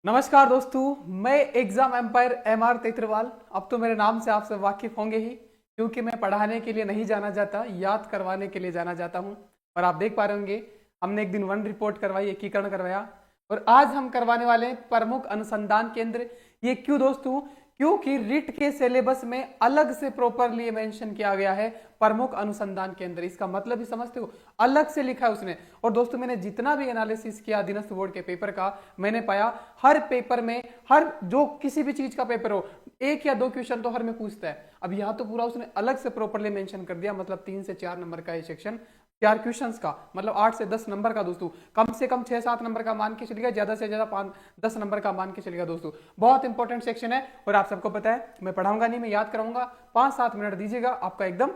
नमस्कार दोस्तों, मैं एग्जाम एम्पायर MR तेतरवाल। अब तो मेरे नाम से आप सब वाकिफ होंगे ही, क्योंकि मैं पढ़ाने के लिए नहीं जाना जाता, याद करवाने के लिए जाना जाता हूं। और आप देख पा रहे होंगे, हमने एक दिन वन रिपोर्ट करवाई, एकीकरण करवाया, और आज हम करवाने वाले हैं प्रमुख अनुसंधान केंद्र। ये क्यों दोस्तों? क्योंकि रिट के सिलेबस में अलग से प्रॉपरली मेंशन किया गया है प्रमुख अनुसंधान केंद्र। इसका मतलब ही समझते हो, अलग से लिखा है उसने। और दोस्तों, मैंने जितना भी एनालिसिस किया अधीनस्थ बोर्ड के पेपर का, मैंने पाया हर पेपर में, हर जो किसी भी चीज का पेपर हो, एक या दो क्वेश्चन तो हर में पूछता है। अब यहाँ तो पूरा उसने अलग से प्रॉपरली मेंशन कर दिया, मतलब 3 से 4 नंबर का ये सेक्शन, 4 क्वेश्चंस का, मतलब 8 से 10 नंबर का दोस्तों। कम से कम 6-7 नंबर का मान के चलिएगा, ज्यादा से ज्यादा 5-10 नंबर का मान के चलिएगा दोस्तों। बहुत इंपॉर्टेंट सेक्शन है, और आप सबको पता है मैं पढ़ाऊंगा नहीं, मैं याद कराऊंगा। 5-7 मिनट दीजिएगा, आपका एकदम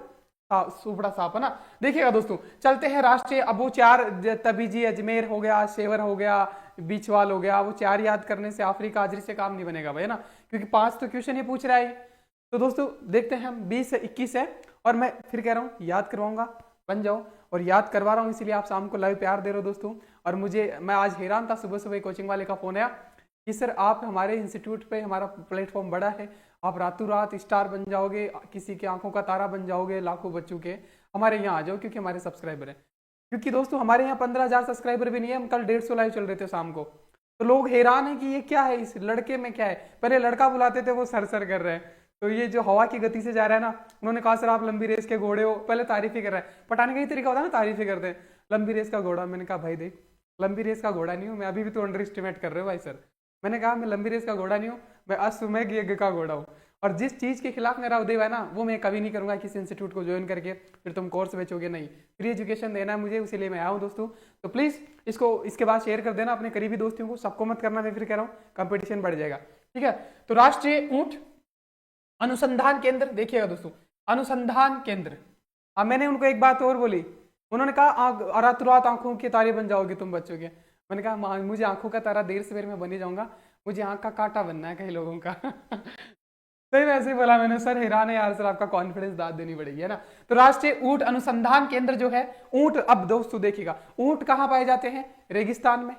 सुपड़ा साफ है ना। देखिएगा दोस्तों, चलते हैं राष्ट्रीय। अब वो 4 तबीजी, अजमेर हो गया, शेवर हो गया, बीचवाल हो गया, वो 4 याद करने से आफरी काजरी से काम नहीं बनेगा भाई, है ना, क्योंकि 5 तो क्वेश्चन ये पूछ रहा है। तो दोस्तों देखते हैं, हम 20 से 21 है, और मैं फिर कह रहा हूँ याद करवाऊंगा, बन जाओ। और याद करवा रहा हूँ, इसीलिए आप शाम को लाइव प्यार दे रहे हो दोस्तों। और मैं आज हैरान था, सुबह सुबह कोचिंग वाले का फोन आया कि सर आप हमारे इंस्टीट्यूट पे, हमारा प्लेटफॉर्म बड़ा है, आप रातों रात स्टार बन जाओगे, किसी की आंखों का तारा बन जाओगे, लाखों बच्चों के, हमारे यहाँ आ जाओ, क्योंकि हमारे सब्सक्राइबर हैं। क्योंकि दोस्तों हमारे यहाँ 15,000 सब्सक्राइबर भी नहीं है, हम कल 150 लाइव चल रहे थे शाम को। तो लोग हैरान है कि ये क्या है, इस लड़के में क्या है। पहले लड़का बुलाते थे, वो सर सर कर रहे हैं। तो ये जो हवा की गति से जा रहा है ना, उन्होंने कहा सर आप लंबी रेस के घोड़े हो, पहले तारीफ ही कर रहा है। पटाने का ही तरीका होता है ना, तारीफ ही करते हैं, लंबी रेस का घोड़ा। मैंने कहा भाई देख, लंबी रेस का घोड़ा नहीं हूँ मैं, अभी भी तो अंडर एस्टिमेट कर रहे हो भाई सर। मैंने कहा मैं लंबी रेस का घोड़ा नहीं हूँ, मैं अश्वमेघ यज्ञ का घोड़ा हूँ। और जिस चीज के खिलाफ मेरा उदय है ना, वो मैं कभी नहीं करूंगा किसी इंस्टीट्यूट को ज्वाइन करके फिर तुम कोर्स बेचोगे, नहीं। फ्री एजुकेशन देना है मुझे, इसीलिए मैं आया हूँ दोस्तों। तो प्लीज इसको इसके बाद शेयर कर देना अपने करीबी दोस्तों को, सबको मत करना, मैं फिर कह रहा हूँ कंपटीशन बढ़ जाएगा, ठीक है। तो राष्ट्रीय ऊंट अनुसंधान केंद्र, देखिएगा दोस्तों, अनुसंधान केंद्र। अब मैंने उनको एक बात और बोली, उन्होंने कहा रात रात आंखों के तारे बन जाओगे तुम बच्चों के। मैंने कहा मुझे आंखों का तारा देर सवेर में बन ही जाऊंगा, मुझे आंख का कांटा बनना है कई लोगों का। सही वैसे ही बोला मैंने, सर हैरान है यार, सर आपका कॉन्फिडेंस दाद देनी पड़ेगी, है ना। तो राष्ट्रीय ऊंट अनुसंधान केंद्र जो है, ऊंट, अब दोस्तों देखिएगा, ऊंट कहाँ पाए जाते हैं? रेगिस्तान में,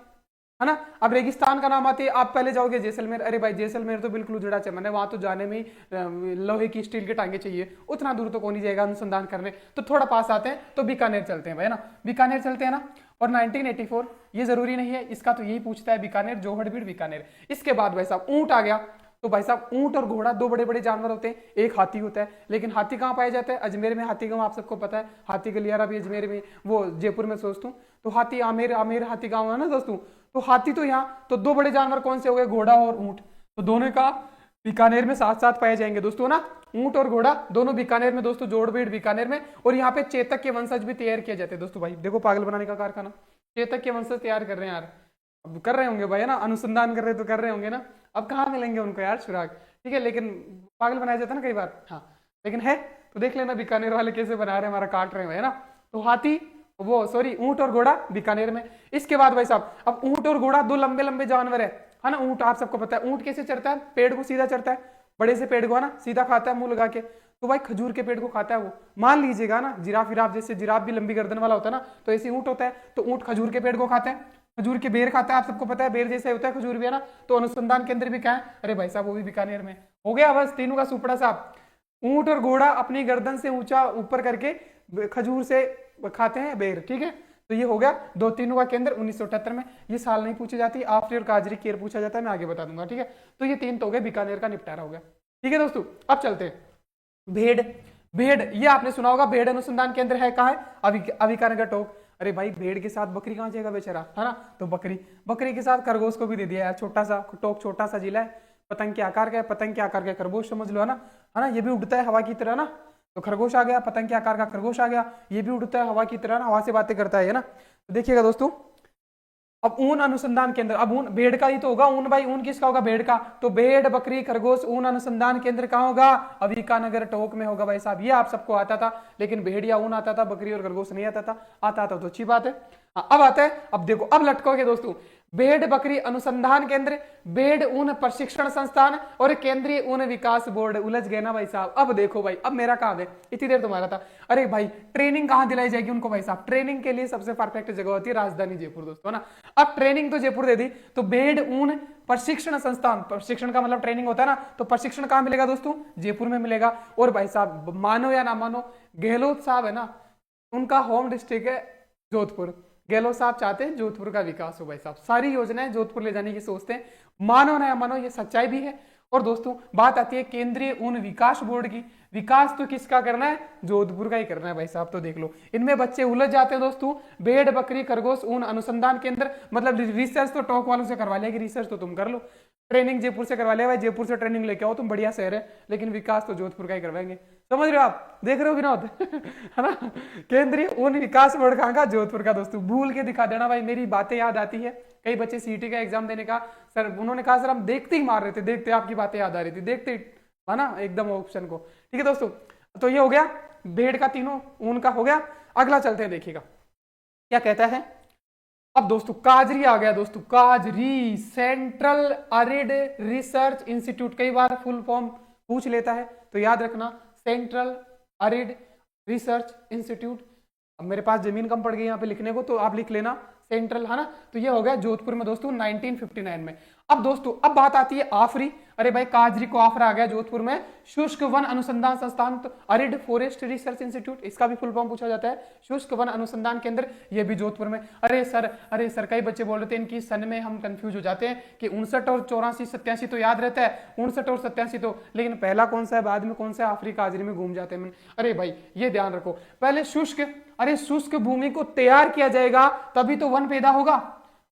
है ना। अब रेगिस्तान का नाम आते ही आप पहले जाओगे जैसलमेर, अरे भाई जैसलमेर तो बिल्कुल उजड़ा चमन है, वहां तो जाने में ही लोहे की स्टील के टांगे चाहिए, उतना दूर तो कौन ही जाएगा अनुसंधान करने। तो थोड़ा पास आते हैं तो बीकानेर चलते हैं भाई, है ना, बीकानेर चलते हैं ना। और 1984, ये जरूरी नहीं है, इसका तो यही पूछता है, बीकानेर, जोहड़बीड़ बीकानेर। इसके बाद भाई साहब ऊंट आ गया। तो भाई साहब ऊंट और घोड़ा दो बड़े बड़े जानवर होते हैं, एक हाथी होता है। लेकिन हाथी कहाँ पाया जाता है? अजमेर में हाथी गांव, आप सबको पता है, हाथी गलियारा भी अजमेर में, वो जयपुर में सोचता हूँ। तो हाथी आमेर, आमेर हाथी गांव है ना दोस्तों। तो हाथी तो यहाँ, तो दो बड़े जानवर कौन से हो गए? घोड़ा और ऊंट। तो दोनों का बीकानेर में साथ साथ पाए जाएंगे दोस्तों ना, ऊंट और घोड़ा दोनों बीकानेर में दोस्तों, जोड़बीड़ बीकानेर में। और यहाँ पे चेतक के वंशज भी तैयार किए जाते हैं दोस्तों। भाई देखो, पागल बनाने का कारखाना, चेतक के वंशज तैयार कर रहे हैं यार, अब कर रहे होंगे भाई, है ना, अनुसंधान कर रहे तो कर रहे होंगे ना। अब कहाँ मिलेंगे उनको यार सुराग, ठीक है, लेकिन पागल बनाया जाता है ना कई बार, हाँ, लेकिन है। तो देख लेना बीकानेर वाले कैसे बना रहे हैं, हमारा काट रहे हैं, है ना। तो हाथी, वो सॉरी, ऊंट और घोड़ा बीकानेर में। इसके बाद भाई साहब, अब ऊंट और घोड़ा दो लंबे लंबे जानवर है ना। ऊंट आप सबको पता है ऊंट कैसे चढ़ता है, पेड़ को सीधा चढ़ता है, बड़े से पेड़ को, है ना, सीधा खाता है मुंह लगा के। तो भाई खजूर के पेड़ को खाता है वो, मान लीजिएगा ना, जिराफ विराफ, जैसे जिराफ भी लंबी गर्दन वाला होता है ना, तो ऐसे ऊंट होता है। तो ऊंट खजूर के पेड़ को खाता है, खजूर के बेर खाता है, आप सबको पता है बेर जैसे होता है खजूर भी, है ना। तो अनुसंधान केंद्र भी क्या है? अरे भाई साहब वो भी बीकानेर में। हो गया बस तीनों का सुपड़ा साहब। ऊंट और घोड़ा अपनी गर्दन से ऊंचा ऊपर करके खजूर से खाते हैं बेर, ठीक है। तो ये हो गया दो तीनों का केंद्र 1978 में। ये साल नहीं पूछी जाती, आफ्री और काजरी केयर पूछा जाता है, मैं आगे बता दूंगा, ठीक है। तो ये 3 तो हो गए, बीकानेर का निपटारा हो गया, ठीक है दोस्तों। अब चलते हैं भेड़। भेड़, ये आपने सुना होगा, भेड़ अनुसंधान केंद्र है कहाँ है? अभिकानगर टोक। अरे भाई भेड़ के साथ बकरी कहाँ जाएगा बेचारा, है ना। तो बकरी के साथ खरगोश को भी दे दिया यार, छोटा सा टोक, छोटा सा जिला है, पतंग के आकार का है, पतंग के आकार का खरगोश समझ लो, है ना, ये भी उड़ता है हवा की तरह ना। तो खरगोश आ गया, पतंग के आकार का खरगोश आ गया, ये भी उड़ता है हवा की तरह ना, हवा से बातें करता है ना। तो देखिएगा दोस्तों, अब ऊन अनुसंधान केंद्र, अब ऊन भेड़ का ही तो होगा, ऊन भाई, ऊन किसका होगा? भेड़ का। तो भेड़, बकरी, खरगोश, ऊन अनुसंधान केंद्र कहाँ होगा? अभिकानगर टोक में होगा भाई साहब। ये आप सबको आता था, लेकिन भेड़ या ऊन आता था, बकरी और खरगोश नहीं आता था। आता था तो अच्छी बात है। अब आता है, अब देखो, अब लटकोगे दोस्तों, भेड़ बकरी अनुसंधान केंद्र, भेड़ ऊन प्रशिक्षण संस्थान और केंद्रीय ऊन विकास बोर्ड। उलझ गए ना भाई साहब। अब देखो भाई, अब मेरा काम है, इतनी देर तुम्हारा था। अरे भाई ट्रेनिंग कहां दिलाई जाएगी उनको भाई साहब? ट्रेनिंग के लिए सबसे परफेक्ट जगह होती है राजधानी जयपुर दोस्तों ना। अब ट्रेनिंग तो जयपुर दे दी, तो भेड़ ऊन प्रशिक्षण संस्थान, प्रशिक्षण का मतलब ट्रेनिंग होता है ना, तो प्रशिक्षण कहां मिलेगा दोस्तों? जयपुर में मिलेगा। और भाई साहब मानो या ना मानो, गहलोत साहब है ना, उनका होम डिस्ट्रिक्ट है जोधपुर। गहलोत साहब चाहते हैं जोधपुर का विकास हो भाई साहब, सारी योजनाएं जोधपुर ले जाने की सोचते हैं। मानो ना मानो ये सच्चाई भी है। और दोस्तों बात आती है केंद्रीय ऊन विकास बोर्ड की। विकास तो किसका करना है? जोधपुर का ही करना है भाई साहब। तो देख लो, इनमें बच्चे उलझ जाते हैं दोस्तों। भेड़ बकरी खरगोश ऊन अनुसंधान केंद्र, मतलब रिसर्च तो टॉक वालों से करवा लिया कि रिसर्च तो तुम कर लो, ट्रेनिंग जयपुर से करवा लिया भाई, जयपुर से ट्रेनिंग लेके आओ, तुम बढ़िया शहर है, लेकिन विकास तो जोधपुर का ही करवाएंगे। समझ रहे हो आप? देख रहे हो विनोद है ना? केंद्रीय ऊन विकास बोर्ड कहाँ का? जोधपुर का दोस्तों। भूल के दिखा देना भाई, मेरी बातें याद आती है। कई बच्चे सीईटी का एग्जाम देने का सर, उन्होंने कहा सर हम देखते ही मार रहे थे, देखते आपकी बातें याद आ रही थी, देखते है ना एकदम ऑप्शन को। ठीक है दोस्तों, तो ये हो गया भेड़ का, तीनों ऊन का हो गया। अगला चलते हैं, देखिएगा क्या कहता है। अब दोस्तों काजरी आ गया दोस्तों, काजरी सेंट्रल अरिड रिसर्च इंस्टीट्यूट। कई बार फुल फॉर्म पूछ लेता है, तो याद रखना सेंट्रल अरिड रिसर्च इंस्टीट्यूट। अब मेरे पास जमीन कम पड़ गई यहाँ पे लिखने को, तो आप लिख लेना सेंट्रल, है ना। तो ये हो गया जोधपुर में दोस्तों 1959 में। अब दोस्तों अब बात आती है आफरी। अरे भाई काजरी को ऑफर आ गया जोधपुर में शुष्क वन अनुसंधान संस्थान, तो अरिड फॉरेस्ट रिसर्च इंस्टीट्यूट, इसका भी फुल फॉर्म पूछा जाता है, शुष्क वन अनुसंधान केंद्र, ये भी जोधपुर में। अरे सर कई बच्चे बोल रहे थे इनकी सन में हम कंफ्यूज हो जाते हैं कि 59 और 84 87 तो याद रहता है, 59 और 87 तो, लेकिन पहला कौन सा है बाद में कौन सा है, आफरी काजरी में घूम जाते हैं। अरे भाई ये ध्यान रखो, पहले शुष्क, अरे शुष्क भूमि को तैयार किया जाएगा तभी तो वन पैदा होगा,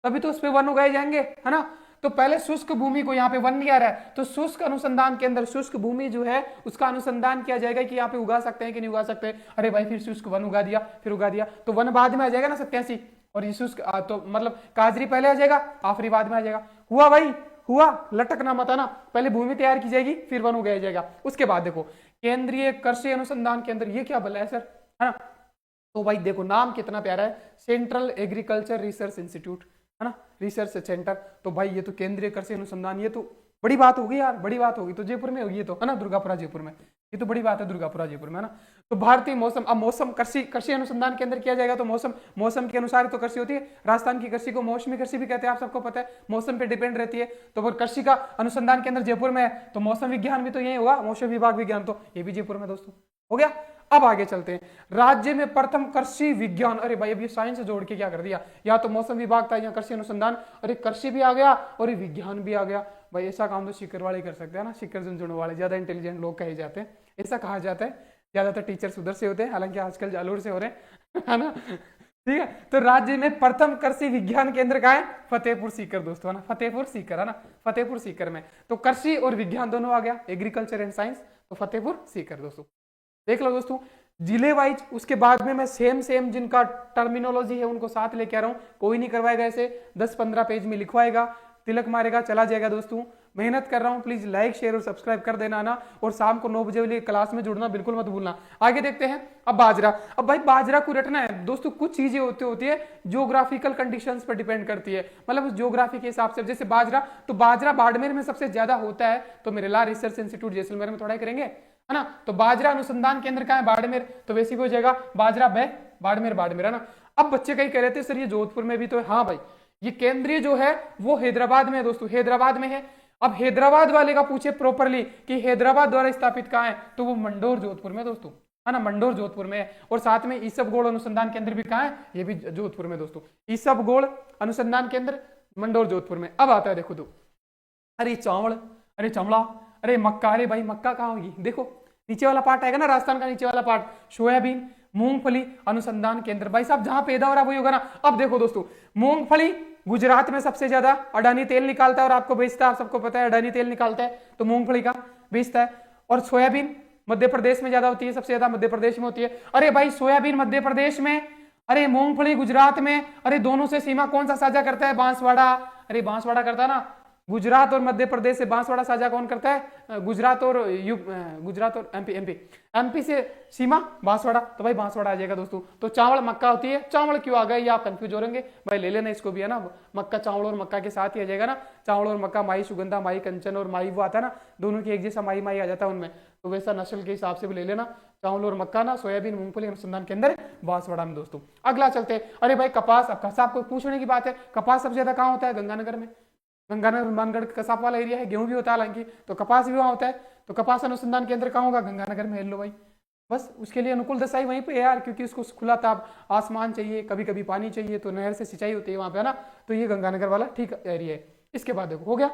तभी तो उस पर वन उगाए जाएंगे, है ना। तो पहले शुष्क भूमि को, यहाँ पे वन नहीं आ रहा है, तो शुष्क अनुसंधान के अंदर शुष्क भूमि जो है उसका अनुसंधान किया जाएगा कि यहाँ पे उगा सकते हैं कि नहीं उगा सकते। अरे भाई फिर शुष्क वन उगा दिया, फिर उगा दिया, तो वन बाद में आ जाएगा ना 87, और ये शुष्क तो मतलब काजरी पहले आ जाएगा, आफरी बाद में आ जाएगा। हुआ भाई हुआ, लटकना मत ना, पहले भूमि तैयार की जाएगी फिर वन उगाया जाएगा। उसके बाद देखो केंद्रीय कृषि अनुसंधान केंद्र, ये क्या बोला है सर, है ना। तो भाई देखो नाम कितना प्यारा है, सेंट्रल एग्रीकल्चर रिसर्च इंस्टीट्यूट, है ना, रिसर्च सेंटर। तो भाई ये तो केंद्रीय कृषि अनुसंधान, ये तो बड़ी बात होगी यार, बड़ी बात होगी। तो जयपुर में होगी ये तो, है ना, दुर्गापुरा जयपुर में, ये तो बड़ी बात है दुर्गापुरा जयपुर में, है ना। तो भारतीय मौसम, अब मौसम कृषि अनुसंधान के अंदर किया जाएगा, तो मौसम के अनुसार तो कृषि होती है। राजस्थान की कृषि को मौसमी कृषि भी कहते हैं, आप सबको पता है, मौसम पे डिपेंड रहती है। तो वो कृषि का अनुसंधान केंद्र जयपुर में है, तो मौसम विज्ञान भी तो यही होगा, मौसम विभाग विज्ञान, तो ये भी जयपुर में दोस्तों हो गया। अब आगे चलते हैं, राज्य में प्रथम कृषि विज्ञान। अरे भाई अब ये साइंस जोड़ के क्या कर दिया, या तो मौसम विभाग था या कृषि अनुसंधान, अरे कृषि भी आ गया और विज्ञान भी आ गया। भाई ऐसा काम तो शिकर वाले कर सकते हैं ना, शिकर झुंझुनू वाले ज्यादा इंटेलिजेंट लोग कहे जाते हैं, ऐसा कहा जाता है। ज्यादातर टीचर्स उधर से होते हैं, हालांकि आजकल जालोर से हो रहे हैं, है ना। ठीक है, तो राज्य में प्रथम कृषि विज्ञान केंद्र का है फतेहपुर सीकर दोस्तों, है ना, फतेहपुर सीकर, है ना, फतेहपुर सीकर में। तो कृषि और विज्ञान दोनों आ गया, एग्रीकल्चर एंड साइंस, तो फतेहपुर सीकर दोस्तों। देख लो दोस्तों जिले वाइज, उसके बाद में मैं सेम जिनका टर्मिनोलॉजी है उनको साथ लेके आ रहा हूं, कोई नहीं करवाएगा ऐसे 10-15 पेज में लिखवाएगा, तिलक मारेगा चला जाएगा दोस्तों। मेहनत कर रहा हूं, प्लीज लाइक शेयर और सब्सक्राइब कर देना ना, और शाम को 9 बजे वाली क्लास में जुड़ना बिल्कुल मत भूलना। आगे देखते हैं, अब बाजरा। अब भाई बाजरा को रटना है दोस्तों, कुछ चीजें होती है ज्योग्राफिकल कंडीशंस पर डिपेंड करती है, मतलब ज्योग्राफी के हिसाब से। जैसे बाजरा, तो बाजरा बाड़मेर में सबसे ज्यादा होता है, तो मेरे ला रिसर्च इंस्टीट्यूट जैसलमेर में थोड़ा ही करेंगे, है ना। तो बाजरा अनुसंधान केंद्र का है बाड़मेर, तो वैसे भी हो जाएगा बाजरा बाड़मेर, है ना। अब बच्चे कहीं कह रहे थे सर ये जोधपुर में भी तो है, हाँ भाई ये केंद्रीय जो है वो हैदराबाद में है दोस्तों, हैदराबाद में है। अब हैदराबाद वाले का पूछे प्रॉपरली कि हैदराबाद द्वारा स्थापित कहाँ है, तो वो मंडोर जोधपुर में दोस्तों, है ना, मंडोर जोधपुर में है। और साथ में ईसबगोड़ अनुसंधान केंद्र भी कहाँ है, ये भी जोधपुर में दोस्तों, ईसबगोड़ अनुसंधान केंद्र मंडोर जोधपुर में। अब आता है देखो तो, अरे चावल, अरे चमड़ा, अरे मक्का, अरे भाई मक्का कहाँ होगी, देखो नीचे वाला पार्ट आएगा ना, राजस्थान का नीचे वाला पार्ट, सोयाबीन मूंगफली अनुसंधान केंद्र, भाई साहब जहां पैदा हो रहा है वही होगा ना। अब देखो दोस्तों मूंगफली गुजरात में सबसे ज्यादा अडानी तेल निकालता है और आपको बेचता है, आप सबको पता है अडानी तेल निकालता है, तो मूंगफली का बेचता है। और सोयाबीन मध्य प्रदेश में ज्यादा होती है, सबसे ज्यादा मध्य प्रदेश में होती है। अरे भाई सोयाबीन मध्य प्रदेश में, अरे मूंगफली गुजरात में, अरे दोनों से सीमा कौन सा साझा करता है, बांसवाड़ा, अरे बांसवाड़ा करता है ना, गुजरात और मध्य प्रदेश से बांसवाड़ा साझा कौन करता है? गुजरात और एमपी एमपी एमपी से सीमा बांसवाड़ा, तो भाई बांसवाड़ा आ जाएगा दोस्तों। तो चावल मक्का होती है, चावल क्यों आ गए ये आप कंफ्यूज हो रहेंगे भाई, ले लेना इसको भी है ना, मक्का चावल और मक्का के साथ ही आ जाएगा ना, चावल और मक्का, माई सुगंधा, माई कंचन और माई वो आता है ना, दोनों की एक जैसा माई माई आ जाता है उनमें, तो वैसा नस्ल के हिसाब से भी ले लेना, चावल और मक्का ना, सोयाबीन मूंगफली अनुसंधान केंद्र बांसवाड़ा में दोस्तों। अगला चलते हैं, अरे भाई कपास, अब कसाब को पूछने की बात है, कपास सबसे ज्यादा कहाँ होता है? गंगानगर में, गंगानगर हनुमानगढ़ कसाब वाला एरिया है, गेहूं भी होता है हालांकि, तो कपास भी वहां होता है, तो कपास अनुसंधान केंद्र कहाँ होगा? गंगानगर में। लो भाई, बस उसके लिए अनुकूल दशा ही वहीं पे है यार, क्योंकि उसको खुला ताप आसमान चाहिए, कभी कभी पानी चाहिए, तो नहर से सिंचाई होती है वहां पे है ना, तो ये गंगानगर वाला ठीक एरिया है। इसके बाद देखो हो गया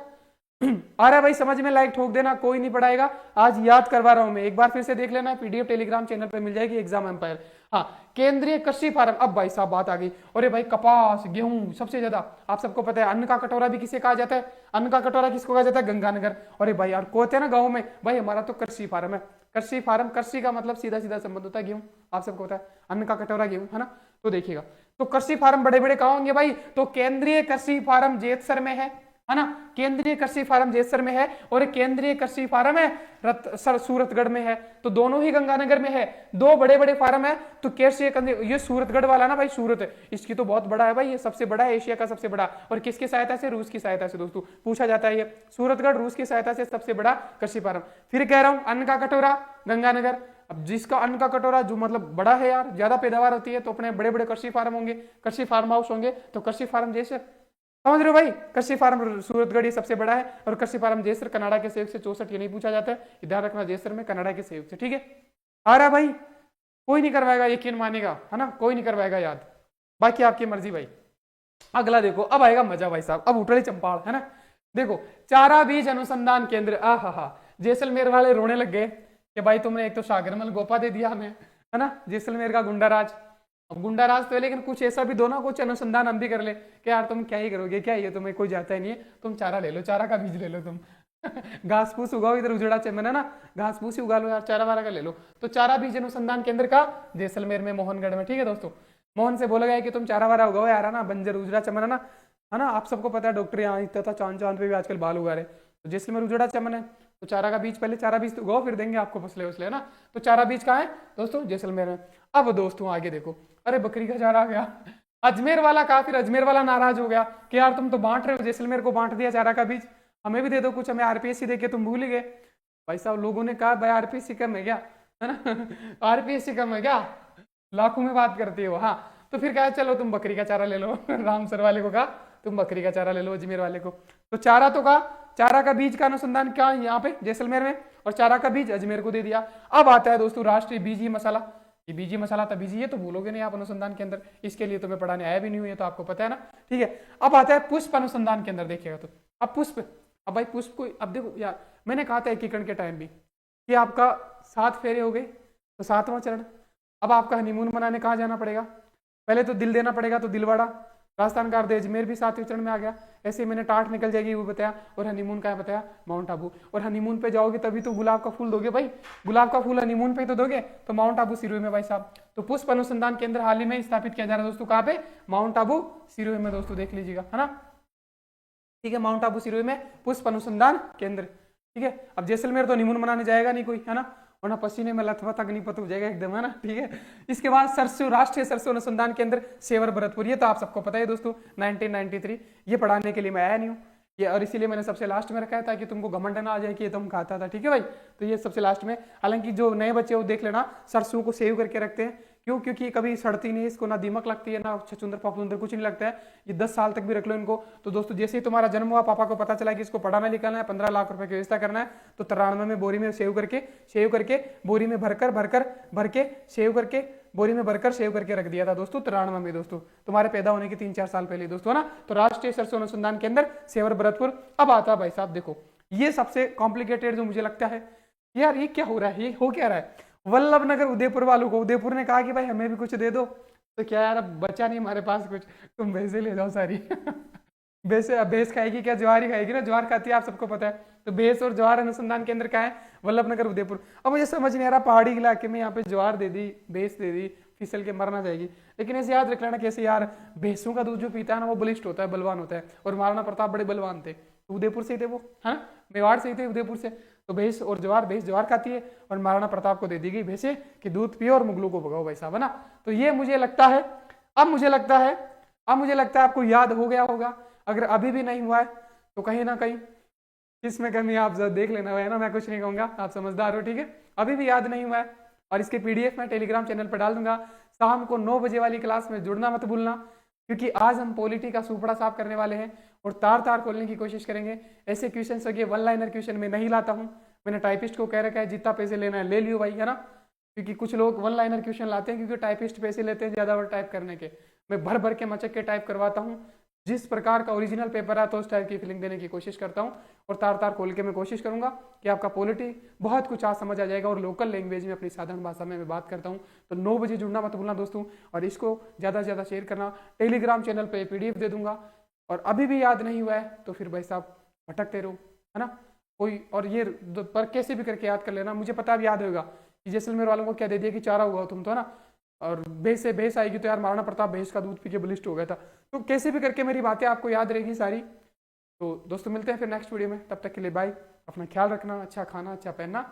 आ रहा है भाई समझ में, लाइक ठोक देना, कोई नहीं पढ़ाएगा, आज याद करवा रहा हूं मैं, एक बार फिर से देख लेना, पीडीएफ टेलीग्राम चैनल पे मिल जाएगी, एग्जाम एम्पायर। हाँ, केंद्रीय कृषि फार्म, अब भाई साहब बात आ गई, अरे भाई कपास गेहूं सबसे ज्यादा, आप सबको पता है, अन्न का कटोरा भी किसे कहा जाता है? अन्न का कटोरा किसको कहा जाता है? गंगानगर। अरे भाई यार कहते हैं ना गाँव में, भाई हमारा तो कृषि फार्म है, कृषि फार्म, कृषि का मतलब सीधा सीधा संबंध होता है गेहूं, आप सबको पता है, अन्न का कटोरा गेहूं है ना, तो देखिएगा, तो कृषि फार्म बड़े बड़े कहाँ होंगे भाई? तो केंद्रीय कृषि फार्म जेतसर में है ना, केंद्रीय कृषि फार्म जेतसर में है, और केंद्रीय कृषि फार्म है सूरतगढ़ में है, तो दोनों ही गंगानगर में है, दो बड़े बड़े फार्म है। तो कैसे ये सूरतगढ़ वाला ना भाई, सूरत इसकी तो बहुत बड़ा है भाई, ये सबसे बड़ा है, एशिया का सबसे बड़ा, और किसकी सहायता से? रूस की सहायता से दोस्तों, पूछा जाता है ये, सूरतगढ़ रूस की सहायता से सबसे बड़ा कृषि फार्म। फिर कह रहा हूं अन्न का कटोरा गंगानगर, अब जिसका अन्न का कटोरा जो मतलब बड़ा है यार, ज्यादा पैदावार होती है, तो अपने बड़े बड़े कृषि फार्म होंगे, कृषि फार्म हाउस होंगे, तो कृषि फार्म जैसे समझ रहे हो भाई, कृषि फार्म सूरतगढ़ ये सबसे बड़ा है, और कृषि फार्म जेसर कनाडा के सहयोग से 64, ये नहीं पूछा जाता है, ध्यान रखना, जेसर में कनाडा के सहयोग से, ठीक है। आ रहा भाई, कोई नहीं करवाएगा, यकीन मानेगा है ना, कोई नहीं करवाएगा याद, बाकी आपकी मर्जी भाई। अगला देखो, अब आएगा मजा भाई साहब, अब उठड़ी चंपाल है ना, देखो चारा बीज अनुसंधान केंद्र, हा जैसलमेर वाले रोने लग गए कि भाई तुमने एक तो शागरमल गोपा दे दिया हमें है ना, जैसलमेर का गुंडाराज, अब गुंडाराज तो है, लेकिन कुछ ऐसा भी दो ना, कुछ अनुसंधान हम भी कर ले कि यार तुम क्या ही करोगे, क्या ये तुम्हें कोई जाता ही नहीं है, तुम चारा ले लो, चारा का बीज ले लो तुम घास फूस उगाओ, इधर उजड़ा चमन है ना, घास फूस ही उगा लो यार, चारा वारा का ले लो। तो चारा बीज अनुसंधान केंद्र का जैसलमेर में, मोहनगढ़ में, ठीक है दोस्तों। मोहन से बोला गया कि तुम चारा वारा उगाओ यार है ना, बंजर उजड़ा चमन है ना, आप सबको पता है डॉक्टर यहाँ इतना था, चांद चांद पे भी आजकल बाल उगा रहे, तो जैसलमेर उजड़ा चमन है, तो चारा का बीज, पहले चारा बीज तो उगाओ, फिर देंगे आपको फसले उसले है ना, तो चारा बीज कहाँ है दोस्तों? जैसलमेर में। अब दोस्तों आगे देखो, अरे बकरी का चारा आ गया, अजमेर वाला कहा, फिर अजमेर वाला नाराज हो गया कि यार तुम तो बांट रहे हो, जैसलमेर को बांट दिया चारा का बीज, हमें भी दे दो कुछ, हमें आरपीएससी दे के तुम भूल गए। भाई साहब लोगों ने कहा भाई आरपीएससी कम है क्या, है ना आरपीएससी कम है क्या, लाखों में बात करती हो। हाँ, तो फिर कहा चलो तुम बकरी का चारा ले लो रामसर वाले को कहा तुम बकरी का चारा ले लो, अजमेर वाले को, तो चारा तो कहा, चारा का बीज का अनुसंधान क्या यहाँ पे जैसलमेर में, और चारा का बीज अजमेर को दे दिया। अब आता है दोस्तों राष्ट्रीय बीजी मसाला, ये बीजी मसाला तभी जी है, तो भूलोगे नहीं आप अनुसंधान केंद्र, इसके लिए तुम्हें पढ़ाने आया भी नहीं हुई है, तो आपको पता है ना, ठीक है। अब आता है पुष्प अनुसंधान केंद्र, देखिएगा तो, अब पुष्प, अब भाई पुष्प को, अब देखो यार मैंने कहा था एकीकरण के टाइम भी कि आपका 7 फेरे हो गए, तो 7वां चरण, अब आपका हनीमून मनाने कहाँ जाना पड़ेगा? पहले तो दिल देना पड़ेगा, तो दिलवाड़ा, राजस्थान का अजमेर भी 7वें चरण में आ गया, ऐसे मैंने टाट निकल जाएगी वो बताया, और हनीमून का बताया माउंट आबू, और हनीमून पे जाओगे तभी तो गुलाब का फूल दोगे भाई, गुलाब का फूल हनीमून पे तो दोगे, तो माउंट आबू सिरोही में भाई साहब। तो पुष्प अनुसंधान केंद्र हाल ही में स्थापित किया जा रहा है दोस्तों, कहाँ पे? माउंट आबू सिरोही में दोस्तों, देख लीजिएगा है ना, ठीक है, माउंट आबू सिरोही में पुष्प अनुसंधान केंद्र, ठीक है। अब जैसलमेर तो हनीमून मनाने जाएगा नहीं कोई है ना, वरना पसीने में लथपथ अग्निपथ हो जाएगा एकदम है ना, ठीक है। इसके बाद सरसों, राष्ट्रीय सरसों अनुसंधान केंद्र सेवर भरतपुर, ये तो आप सबको पता है दोस्तों 1993, ये पढ़ाने के लिए मैं आया नहीं हूँ ये, और इसीलिए मैंने सबसे लास्ट में रखा है ताकि तुमको घमंड ना आ जाए कि ये तुम खाता था, ठीक है भाई, तो ये सबसे लास्ट में। हालांकि जो नए बच्चे वो देख लेना, सरसों को सेव करके रखते हैं, क्यों? क्योंकि कभी सड़ती नहीं, इसको ना दीमक लगती है, ना छचुंदर पपचुंदर कुछ नहीं लगता है, ये 10 साल तक भी रख लो इनको। तो दोस्तों जैसे ही तुम्हारा जन्म हुआ, पापा को पता चला कि इसको पढ़ाना लिखाना है, 15 लाख रुपए की व्यवस्था करना है, तो 93 में बोरी में सेव करके बोरी में भर के सेव करके बोरी में भरकर सेव करके रख दिया था दोस्तों 93 में दोस्तों, तुम्हारे पैदा होने के 3-4 साल पहले दोस्तों ना। तो राष्ट्रीय सरसों अनुसंधान केंद्र सेवर भरतपुर। अब आता भाई साहब देखो, ये सबसे कॉम्प्लिकेटेड जो मुझे लगता है, यार ये क्या हो रहा है, ये हो क्या रहा है? वल्लभ नगर उदयपुर वालों को, उदयपुर ने कहा कि भाई हमें भी कुछ दे दो, तो क्या यार अब बचा नहीं हमारे पास कुछ, तुम भैंसे ले जाओ सारी भैंस खाएगी क्या? ज्वार ही खाएगी ना, ज्वार खाती है आप सबको पता है। तो भैंस और ज्वार अनुसंधान केंद्र कहाँ है? वल्लभ नगर उदयपुर। अब मुझे समझ नहीं आ रहा, पहाड़ी इलाके में यहाँ पे ज्वार दे दी, भैंस दे दी, फिसल के मर ना जाएगी। लेकिन ऐसे याद रख लेना कैसे यार, भैंसों का दूध जो पीता है ना वो बलिष्ठ होता है, बलवान होता है। और महाराणा प्रताप बड़े बलवान थे, तो उदयपुर से ही थे वो, है ना, मेवाड़ से ही थे, उदयपुर से। तो भैंस और ज्वार, भैंस ज्वार खाती है और महाराणा प्रताप को दे दी गई भैंसे कि दूध पियो और मुगलों को भगाओ भाई साहब, है ना। तो ये मुझे लगता है, अब मुझे लगता है आपको याद हो गया होगा। अगर अभी भी नहीं हुआ है तो कहीं ना कहीं इसमें कमी आप जरा देख लेना, है ना, मैं कुछ नहीं कहूंगा, आप समझदार हो, ठीक है। अभी भी याद नहीं हुआ है और इसके पीडीएफ मैं टेलीग्राम चैनल पर डाल दूंगा। शाम को 9 बजे वाली क्लास में जुड़ना मत भूलना, क्योंकि आज हम पॉलिटी का सुपड़ा साफ करने वाले हैं और तार तार खोलने की कोशिश करेंगे। ऐसे क्वेश्चन सके वन लाइनर क्वेश्चन में नहीं लाता हूं। मैंने टाइपिस्ट को कह रखा है जितना पैसे लेना है ले लियो भाई, है ना, क्योंकि कुछ लोग वन लाइनर क्वेश्चन लाते हैं क्योंकि टाइपिस्ट पैसे लेते हैं ज्यादा वर्ड टाइप करने के। मैं भर भर के मचक के टाइप करवाता हूँ, जिस प्रकार का ओरिजिनल पेपर आता है उस टाइप की फीलिंग देने की कोशिश करता हूँ। और तार तार खोल के मैं कोशिश करूंगा कि आपका पॉलिटी बहुत कुछ आज समझ आ जाएगा। और लोकल लैंग्वेज में अपनी साधारण भाषा में मैं बात करता हूँ। तो 9 बजे जुड़ना मत भूलना दोस्तों, और इसको ज़्यादा से ज़्यादा शेयर करना। टेलीग्राम चैनल पर PDF दे दूंगा। और अभी भी याद नहीं हुआ है तो फिर भाई साहब भटकते रहो, है ना, कोई और ये पर कैसे भी करके याद कर लेना। मुझे पता अब याद होगा कि जैसलमेर वालों को क्या दे दिया कि चारा हुआ तुम तो, है ना, और भैंस से भैंस आएगी तो यार महाराणा प्रताप भैंस का दूध पी के बलिष्ठ हो गया था। तो कैसे भी करके मेरी बातें आपको याद रहेगी सारी। तो दोस्तों मिलते हैं फिर नेक्स्ट वीडियो में, तब तक के लिए बाय। अपना ख्याल रखना, अच्छा खाना, अच्छा पहनना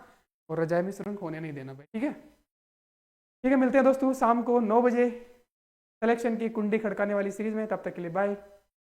और रजाई में सुरंग होने नहीं देना भाई, ठीक है। ठीक है, मिलते हैं दोस्तों शाम को 9 बजे सिलेक्शन की कुंडी खड़काने वाली सीरीज में, तब तक के लिए बाय।